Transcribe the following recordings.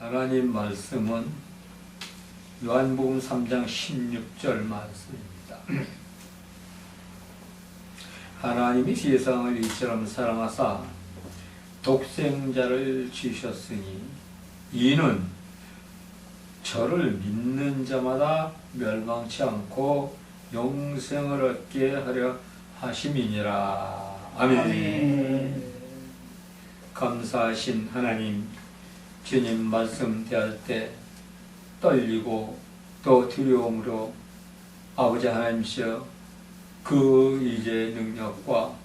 하나님 말씀은 요한복음 3장 16절 말씀입니다. 하나님이 세상을 이처럼 사랑하사 독생자를 주셨으니 이는 저를 믿는 자마다 멸망치 않고 영생을 얻게 하려 하심이니라. 아멘. 감사하신 하나님, 주님 말씀 대할 때 떨리고 또 두려움으로 아버지 하나님이시여 그 이제 능력과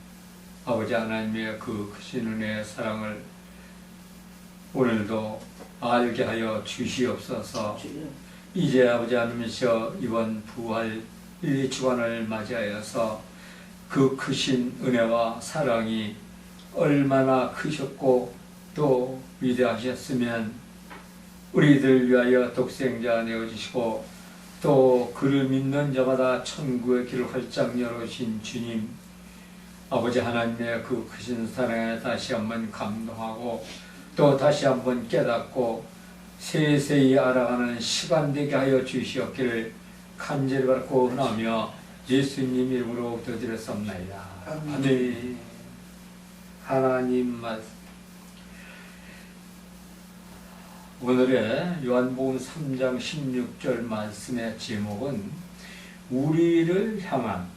아버지 하나님의 그 크신 은혜의 사랑을 오늘도 알게 하여 주시옵소서. 이제 아버지 하나님이시여 이번 부활 1, 2주간을 맞이하여서 그 크신 은혜와 사랑이 얼마나 크셨고 또 위대하셨으면 우리들 위하여 독생자 내어주시고 또 그를 믿는 자마다 천국의 길을 활짝 열어주신 주님, 아버지 하나님의 그 크신 사랑에 다시 한번 감동하고 또 다시 한번 깨닫고 세세히 알아가는 시간 되게 하여 주시옵기를 간절히 바라고 원하며 예수님 이름으로 기도드렸습니다. 아멘. 하나님 말씀. 오늘의 요한복음 3장 16절 말씀의 제목은 우리를 향한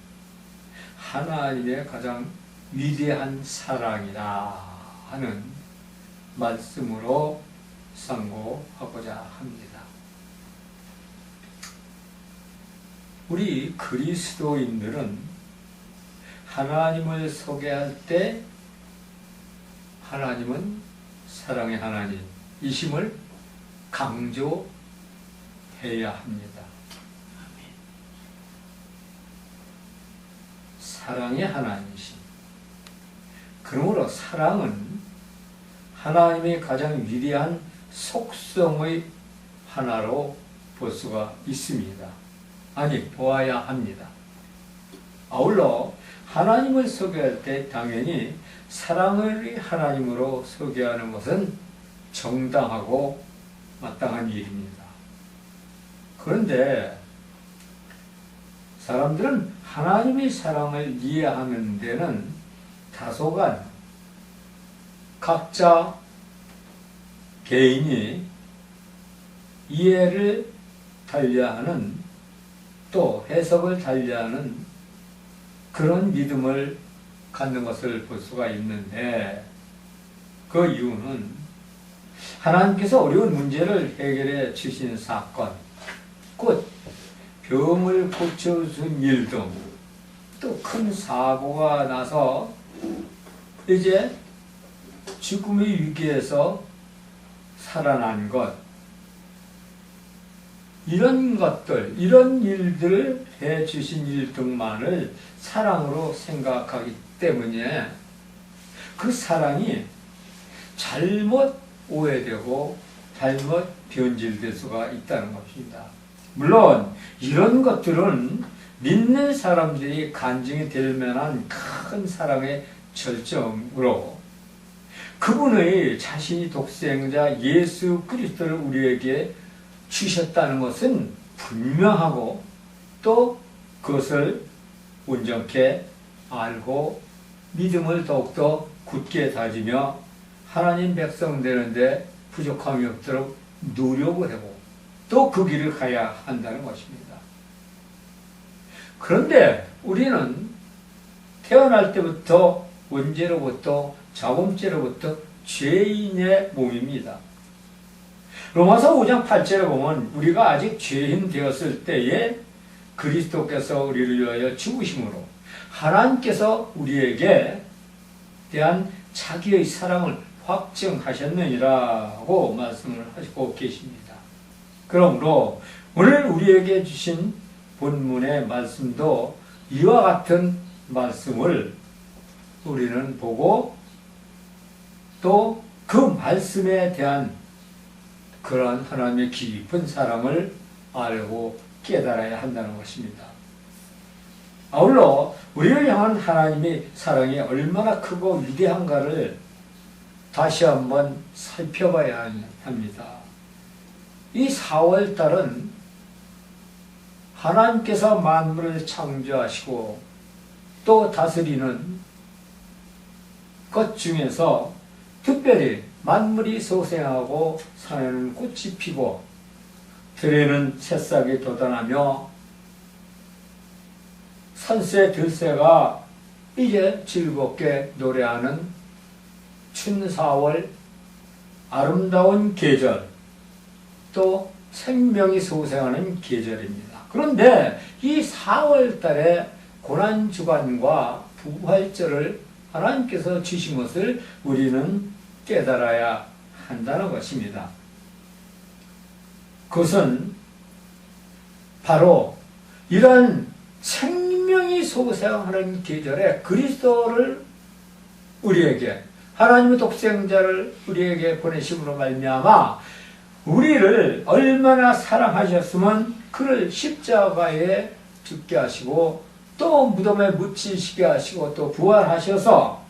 하나님의 가장 위대한 사랑이다 하는 말씀으로 상고하고자 합니다. 우리 그리스도인들은 하나님을 소개할 때 하나님은 사랑의 하나님이심을 강조해야 합니다. 사랑의 하나님이심. 그러므로 사랑은 하나님의 가장 위대한 속성의 하나로 볼 수가 있습니다. 아니, 보아야 합니다. 아울러 하나님을 소개할 때 당연히 사랑의 하나님으로 소개하는 것은 정당하고 마땅한 일입니다. 그런데 사람들은 하나님의 사랑을 이해하는 데는 다소간 각자 개인이 이해를 달리하는 또 해석을 달리하는 그런 믿음을 갖는 것을 볼 수가 있는데 그 이유는 하나님께서 어려운 문제를 해결해 주신 사건, 곧 병을 고쳐준 일 등 또 큰 사고가 나서 이제 죽음의 위기에서 살아난 것, 이런 것들, 이런 일들을 해주신 일 등만을 사랑으로 생각하기 때문에 그 사랑이 잘못 오해되고 잘못 변질될 수가 있다는 것입니다. 물론 이런 것들은 믿는 사람들이 간증이 될 만한 큰 사랑의 절정으로 그분의 자신이 독생자 예수 그리스도를 우리에게 주셨다는 것은 분명하고 또 그것을 온전케 알고 믿음을 더욱더 굳게 다지며 하나님 백성 되는데 부족함이 없도록 노력을 하고 또 그 길을 가야 한다는 것입니다. 그런데 우리는 태어날 때부터 원죄로부터 자범죄로부터 죄인의 몸입니다. 로마서 5장 8절에 보면 우리가 아직 죄인 되었을 때에 그리스도께서 우리를 위하여 죽으심으로 하나님께서 우리에게 대한 자기의 사랑을 확증하셨느니라고 말씀을 하시고 계십니다. 그러므로 오늘 우리에게 주신 본문의 말씀도 이와 같은 말씀을 우리는 보고 또 그 말씀에 대한 그러한 하나님의 깊은 사랑을 알고 깨달아야 한다는 것입니다. 아울러 우리를 향한 하나님의 사랑이 얼마나 크고 위대한가를 다시 한번 살펴봐야 합니다. 이 4월달은 하나님께서 만물을 창조하시고 또 다스리는 것 중에서 특별히 만물이 소생하고 산에는 꽃이 피고 들에는 새싹이 돋아나며 산새 들새가 이제 즐겁게 노래하는 춘4월 아름다운 계절, 또 생명이 소생하는 계절입니다. 그런데 이 4월달에 고난주간과 부활절을 하나님께서 주신 것을 우리는 깨달아야 한다는 것입니다. 그것은 바로 이런 생명이 소생하는 계절에 그리스도를 우리에게, 하나님의 독생자를 우리에게 보내심으로 말미암아 우리를 얼마나 사랑하셨으면 그를 십자가에 죽게 하시고 또 무덤에 묻히시게 하시고 또 부활하셔서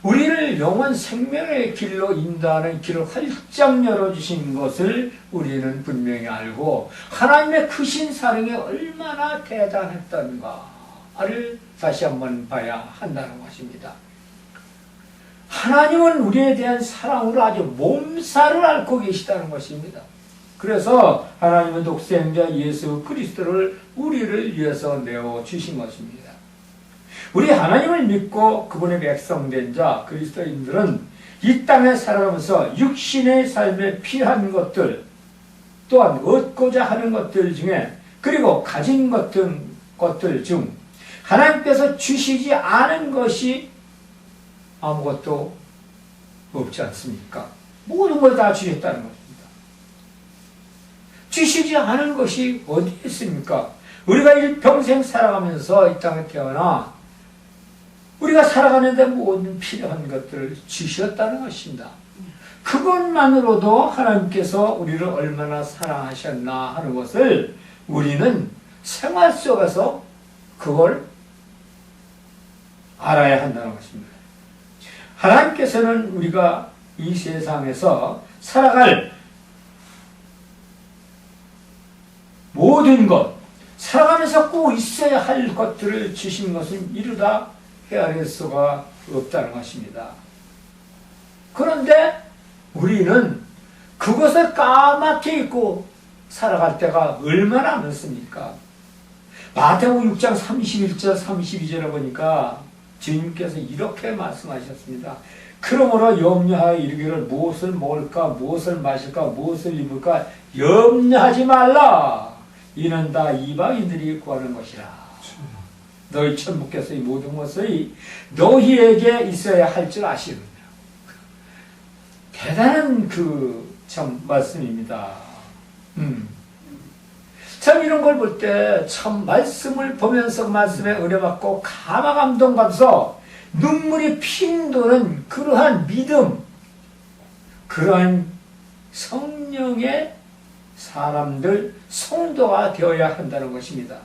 우리를 영원 생명의 길로 인도하는 길을 활짝 열어주신 것을 우리는 분명히 알고 하나님의 크신 사랑이 얼마나 대단했던가를 다시 한번 봐야 한다는 것입니다. 하나님은 우리에 대한 사랑으로 아주 몸살을 앓고 계시다는 것입니다. 그래서 하나님은 독생자 예수 그리스도를 우리를 위해서 내어주신 것입니다. 우리 하나님을 믿고 그분의 백성된 자 그리스도인들은 이 땅에 살아가면서 육신의 삶에 필요한 것들, 또한 얻고자 하는 것들 중에, 그리고 가진 것들 중 하나님께서 주시지 않은 것이 아무것도 없지 않습니까? 모든 걸 다 주셨다는 것입니다. 주시지 않은 것이 어디 있습니까? 우리가 일평생 살아가면서 이 땅에 태어나 우리가 살아가는데 모든 필요한 것들을 주셨다는 것입니다. 그것만으로도 하나님께서 우리를 얼마나 사랑하셨나 하는 것을 우리는 생활 속에서 그걸 알아야 한다는 것입니다. 하나님께서는 우리가 이 세상에서 살아갈 모든 것, 살아가면서 꼭 있어야 할 것들을 주신 것은 이루다 헤아릴 수가 없다는 것입니다. 그런데 우리는 그것을 까맣게 잊고 살아갈 때가 얼마나 많습니까? 마태복음 6장 31절 32절에 보니까 주님께서 이렇게 말씀하셨습니다. 그러므로 염려하여 이르기를 무엇을 먹을까, 무엇을 마실까, 무엇을 입을까 염려하지 말라. 이는 다 이방인들이 구하는 것이라. 너희 천부께서 이 모든 것이 너희에게 있어야 할 줄 아시느냐. 대단한 참 말씀입니다. 참 이런 걸 볼 때 참 말씀을 보면서 말씀에 은혜 받고 감화 감동 받아서 눈물이 핑 도는 그러한 믿음, 그러한 성령의 사람들, 성도가 되어야 한다는 것입니다.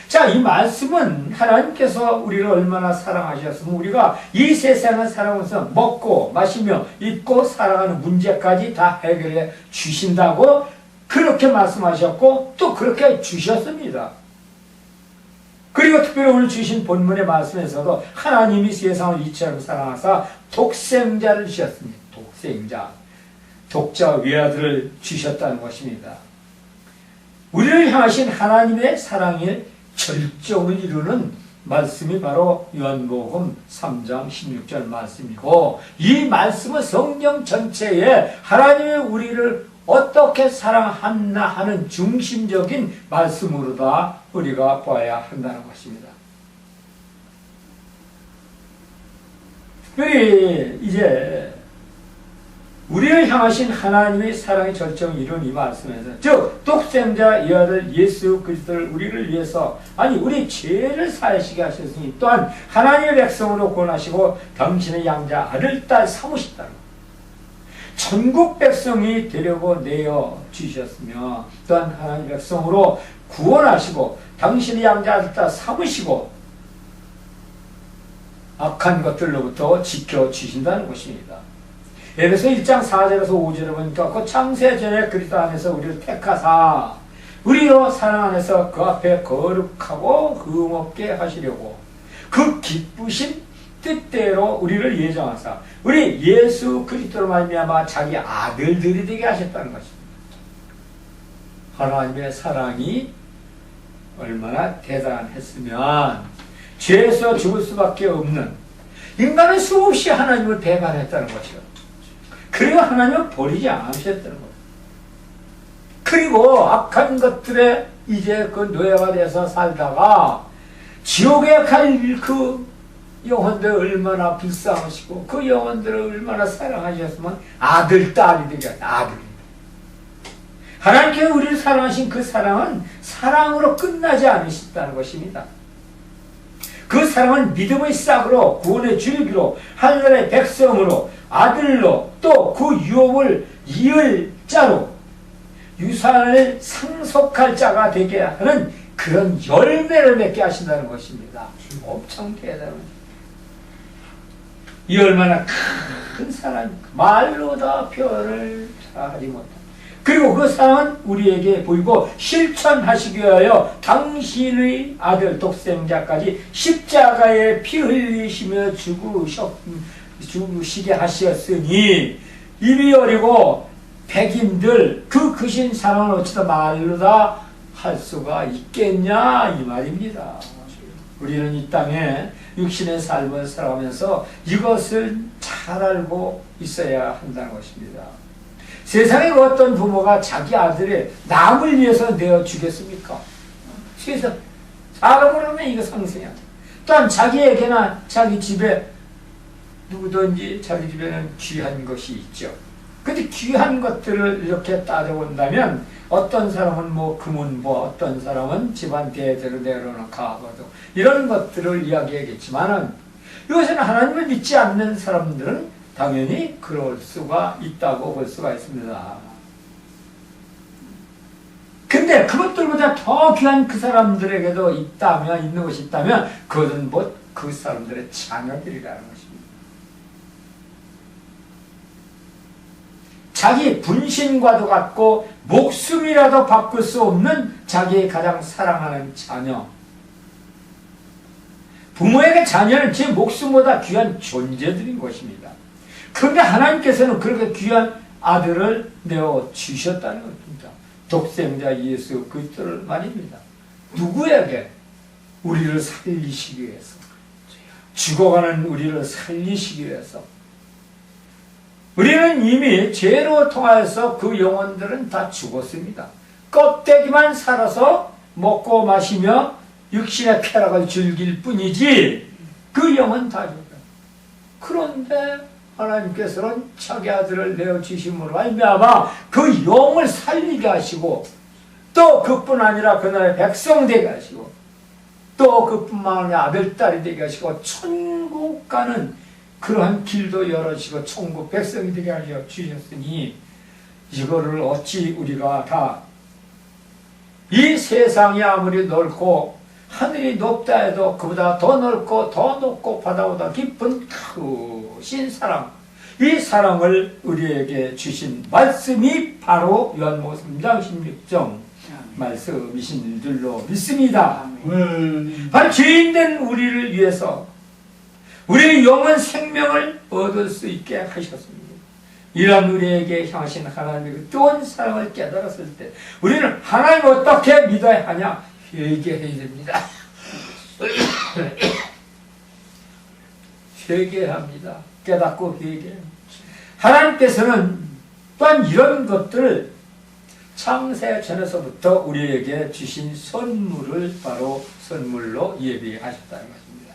자, 이 말씀은 하나님께서 우리를 얼마나 사랑하셨으면 우리가 이 세상을 살아가면서 먹고 마시며 입고 살아가는 문제까지 다 해결해 주신다고 그렇게 말씀하셨고 또 그렇게 주셨습니다. 그리고 특별히 오늘 주신 본문의 말씀에서도 하나님이 세상을 이처럼 사랑하사 독생자를 주셨습니다. 독생자, 독자 외아들을 주셨다는 것입니다. 우리를 향하신 하나님의 사랑의 절정을 이루는 말씀이 바로 요한복음 3장 16절 말씀이고, 이 말씀은 성경 전체에 하나님이 우리를 어떻게 사랑하나 하는 중심적인 말씀으로다 우리가 봐야 한다는 것입니다. 특별히 이제 우리를 향하신 하나님의 사랑의 절정을 이룬 이 말씀에서, 즉 독생자 이 아들 예수 그리스도를 우리를 위해서, 아니 우리 죄를 사하시게 하셨으니 또한 하나님의 백성으로 권하시고 당신의 양자 아들 딸 삼으셨다는 것. 천국 백성이 되려고 내어 주셨으며 또한 하나님의 백성으로 구원하시고 당신의 양자 아들 딸 삼으시고 악한 것들로부터 지켜주신다는 것입니다. 에베소 1장 4절에서 5절에 보니까 그 창세전에 그리스도 안에서 우리를 택하사 우리로 사랑 안에서 그 앞에 거룩하고 흠없게 하시려고 그 기쁘신 뜻대로 우리를 예정하사 우리 예수 그리스도로 말미암아 자기 아들들이 되게 하셨다는 것입니다. 하나님의 사랑이 얼마나 대단했으면 죄에서 죽을 수밖에 없는 인간은 수없이 하나님을 배반했다는 것이요. 그리고 하나님은 버리지 않으셨다는 거예요. 그리고 악한 것들에 이제 그 노예가 돼서 살다가 지옥에 갈 그 영혼들 얼마나 불쌍하시고 그 영혼들을 얼마나 사랑하셨으면 아들, 딸이 되게 아들. 하나님께서 우리를 사랑하신 그 사랑은 사랑으로 끝나지 않으셨다는 것입니다. 그 사랑은 믿음의 싹으로 구원의 줄기로 하늘의 백성으로 아들로 또 그 유업을 이을 자로 유산을 상속할 자가 되게 하는 그런 열매를 맺게 하신다는 것입니다. 엄청 대단합니다. 이 얼마나 큰 사랑입니까? 말로 다 표현을 하지 못합니다. 그리고 그 사랑은 우리에게 보이고 실천하시기 위하여 당신의 아들 독생자까지 십자가에 피 흘리시며 죽으시게 하셨으니 입이 어리고 백인들 그 크신 사랑을 어찌다 말로 다 할 수가 있겠냐 이 말입니다. 우리는 이 땅에 육신의 삶을 살아가면서 이것을 잘 알고 있어야 한다는 것입니다. 세상에 어떤 부모가 자기 아들의 남을 위해서 내어주겠습니까? 세상 사람으로 하면 이거 상승이야. 또한 자기에게나 자기 집에 누구든지 자기 집에는 귀한 것이 있죠. 근데 귀한 것들을 이렇게 따져본다면 어떤 사람은 뭐 금은보, 어떤 사람은 집안 대대로 내려놓은 가보도 이런 것들을 이야기하겠지만은 이것은 하나님을 믿지 않는 사람들은 당연히 그럴 수가 있다고 볼 수가 있습니다. 근데 그것들보다 더 귀한 그 사람들에게도 있는 것이 있다면 그것은 뭐 그 사람들의 자녀들이라는 것입니다. 자기 분신과도 같고 목숨이라도 바꿀 수 없는 자기의 가장 사랑하는 자녀. 부모에게 자녀는 제 목숨보다 귀한 존재들인 것입니다. 그런데 하나님께서는 그렇게 귀한 아들을 내어주셨다는 것입니다. 독생자 예수 그리스도를 말입니다. 누구에게? 우리를 살리시기 위해서. 죽어가는 우리를 살리시기 위해서. 우리는 이미 죄로 통하여서 그 영혼들은 다 죽었습니다. 껍데기만 살아서 먹고 마시며 육신의 쾌락을 즐길 뿐이지 그 영혼 다 죽었다. 그런데 하나님께서는 자기 아들을 내어주심으로 말미암아 그 영을 살리게 하시고 또 그뿐 아니라 그 나라의 백성 되게 하시고 또 그뿐만 아니라 아들, 딸이 되게 하시고 천국 가는 그러한 길도 열어주시고 천국 백성이 되게 하여 주셨으니 이거를 어찌 우리가 다 이 세상이 아무리 넓고 하늘이 높다 해도 그보다 더 넓고 더 높고 바다보다 깊은 크신 사랑, 이 사랑을 우리에게 주신 말씀이 바로 요한복음 3장 16절 말씀이신 줄로 믿습니다. 바로 죄인된 우리를 위해서 우리의 영원 생명을 얻을 수 있게 하셨습니다. 이런 우리에게 향하신 하나님의 뜨거운 사랑을 깨달았을 때 우리는 하나님을 어떻게 믿어야 하냐? 회개해야 됩니다. 회개합니다. 깨닫고 회개. 하나님께서는 또한 이런 것들을 창세 전에서부터 우리에게 주신 선물을 바로 선물로 예비하셨다는 것입니다.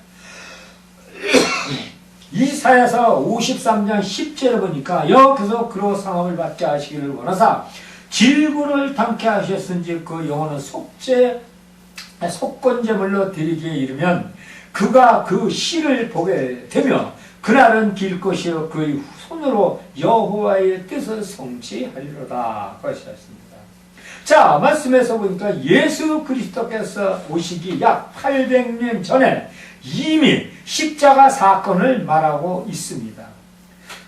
이사야서 53장 10절에 보니까 여기서 그로 상함을 받게 하시기를 원하사 질구를 담게 하셨은지 그 영혼은 속건제물로 드리기에 이르면 그가 그 씨를 보게 되며 그날은 길 것이요 그의 손으로 여호와의 뜻을 성취하리로다 것이었습니다. 자, 말씀에서 보니까 예수 그리스도께서 오시기 약 800년 전에 이미 십자가 사건을 말하고 있습니다.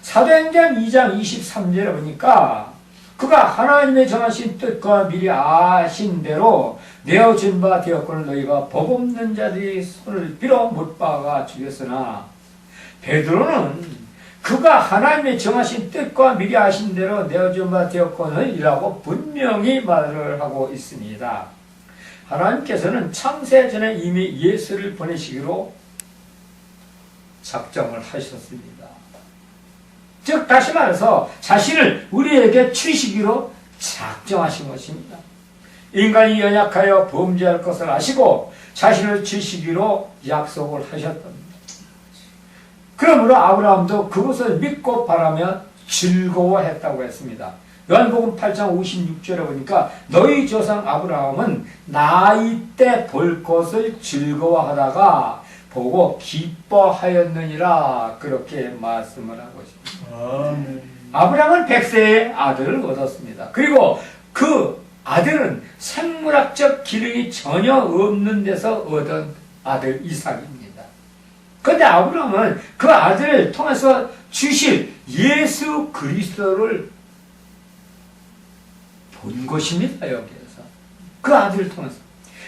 사도행전 2장 23절에 보니까 그가 하나님의 정하신 뜻과 미리 아신 대로 내어준 바 되었거늘 너희가 법 없는 자들이 손을 빌어 못 박아 죽였으나, 베드로는 그가 하나님의 정하신 뜻과 미리 아신 대로 내어준 바 되었거늘 이라고 분명히 말을 하고 있습니다. 하나님께서는 창세전에 이미 예수를 보내시기로 작정을 하셨습니다. 즉 다시 말해서 자신을 우리에게 주시기로 작정하신 것입니다. 인간이 연약하여 범죄할 것을 아시고 자신을 주시기로 약속을 하셨답니다. 그러므로 아브라함도 그것을 믿고 바라며 즐거워했다고 했습니다. 요한복음 8장 56절에 보니까 너희 조상 아브라함은 나이 때 볼 것을 즐거워하다가 보고 기뻐하였느니라, 그렇게 말씀을 하고 있습니다. 아브라함은 100세의 아들을 얻었습니다. 그리고 그 아들은 생물학적 기능이 전혀 없는 데서 얻은 아들 이삭입니다. 그런데 아브라함은 그 아들을 통해서 주실 예수 그리스도를 본 것입니다. 여기에서 그 아들을 통해서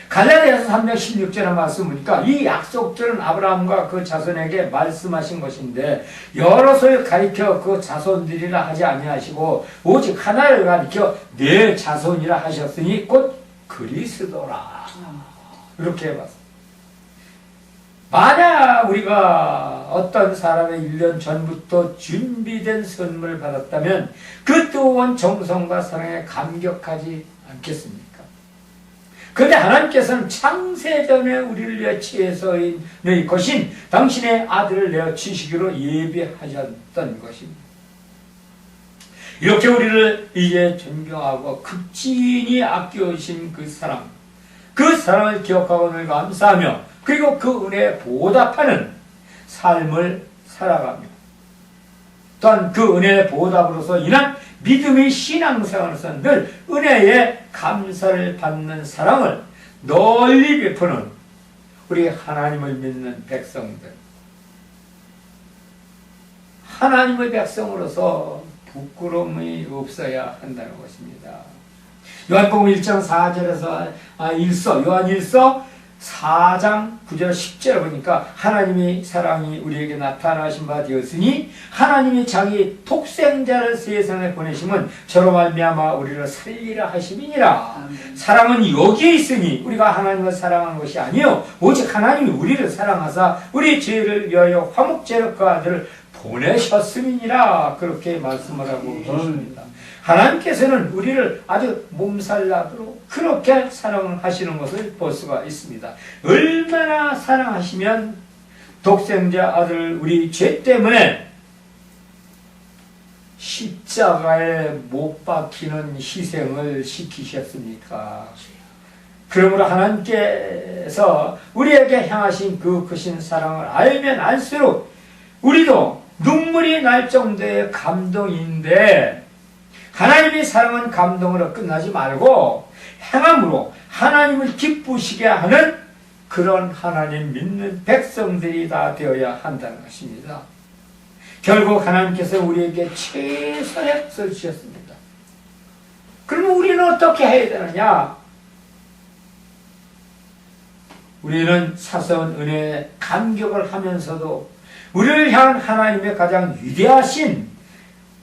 갈라디아서 3장 16절의 말씀 보니까 이 약속들은 아브라함과 그 자손에게 말씀하신 것인데 여럿을 가리켜 그 자손들이라 하지 아니하시고 오직 하나를 가리켜 내 자손이라 하셨으니 곧 그리스도라, 이렇게 해봤습니다. 만약 우리가 어떤 사람의 1년 전부터 준비된 선물을 받았다면 그 뜨거운 정성과 사랑에 감격하지 않겠습니까? 그런데 하나님께서는 창세전에 우리를 위해 취해서의 것인 당신의 아들을 내어 주시기로 예비하셨던 것입니다. 이렇게 우리를 이제 존경하고 극진히 아껴주신 그 사랑을 기억하고 늘 감사하며 그리고 그 은혜에 보답하는 삶을 살아가며 또한 그 은혜의 보답으로서 인한 믿음의 신앙생활에서 늘 은혜에 감사를 받는 사랑을 널리 베푸는 우리 하나님을 믿는 백성들, 하나님의 백성으로서 부끄러움이 없어야 한다는 것입니다. 요한복음 1장 4절에서 요한 1서 4장 9절 10절 보니까 하나님의 사랑이 우리에게 나타나신 바 되었으니 하나님이 자기 독생자를 세상에 보내심은 저로 말미암아 우리를 살리라 하심이니라. 사랑은 여기에 있으니 우리가 하나님을 사랑하는 것이 아니요 오직 하나님이 우리를 사랑하사 우리 죄를 위하여 화목제로 그 아들을 보내셨음이니라, 그렇게 말씀을 하고 계십니다. 하나님께서는 우리를 아주 몸살나도록 그렇게 사랑을 하시는 것을 볼 수가 있습니다. 얼마나 사랑하시면 독생자 아들을 우리 죄 때문에 십자가에 못 박히는 희생을 시키셨습니까? 그러므로 하나님께서 우리에게 향하신 그 크신 사랑을 알면 알수록 우리도 눈물이 날 정도의 감동인데, 하나님의 사랑은 감동으로 끝나지 말고 행함으로 하나님을 기쁘시게 하는 그런 하나님 믿는 백성들이 다 되어야 한다는 것입니다. 결국 하나님께서 우리에게 최선의 것을 주셨습니다. 그러면 우리는 어떻게 해야 되느냐? 우리는 사소한 은혜에 감격을 하면서도 우리를 향한 하나님의 가장 위대하신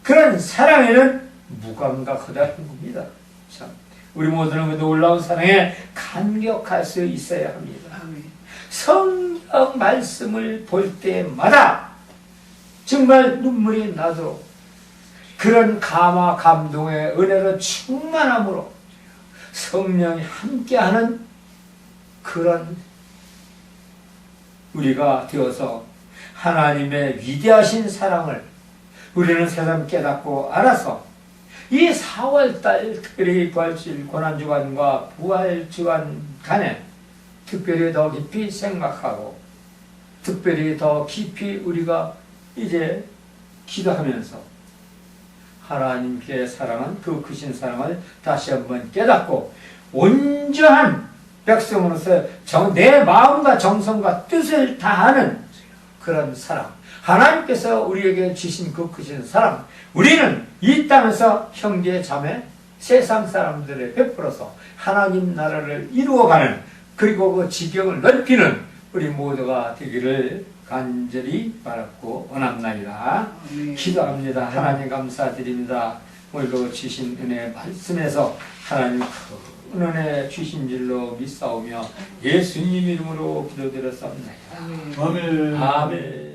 그런 사랑에는 무감각하다는 겁니다. 참, 우리 모두는 그 놀라운 사랑에 감격할 수 있어야 합니다. 성경 말씀을 볼 때마다 정말 눈물이 나도록 그런 감화 감동의 은혜로 충만함으로 성령이 함께하는 그런 우리가 되어서 하나님의 위대하신 사랑을 우리는 새삼 깨닫고 알아서 이 4월달 특별히 부활주일 고난주간과 부활주간 간에 특별히 더 깊이 생각하고 특별히 더 깊이 우리가 이제 기도하면서 하나님께 사랑한 그 크신 사랑을 다시 한번 깨닫고 온전한 백성으로서 내 마음과 정성과 뜻을 다하는 그런 사랑, 하나님께서 우리에게 주신 그 크신 사랑, 우리는 이 땅에서 형제 자매 세상 사람들에 베풀어서 하나님 나라를 이루어가는, 그리고 그 지경을 넓히는 우리 모두가 되기를 간절히 바랐고 원합나이다. 기도합니다. 하나님 감사드립니다. 오늘도 주신 은혜 말씀에서 하나님 큰 은혜 주신 줄로 믿사오며 예수님 이름으로 기도드렸습니다. 아멘. 아멘.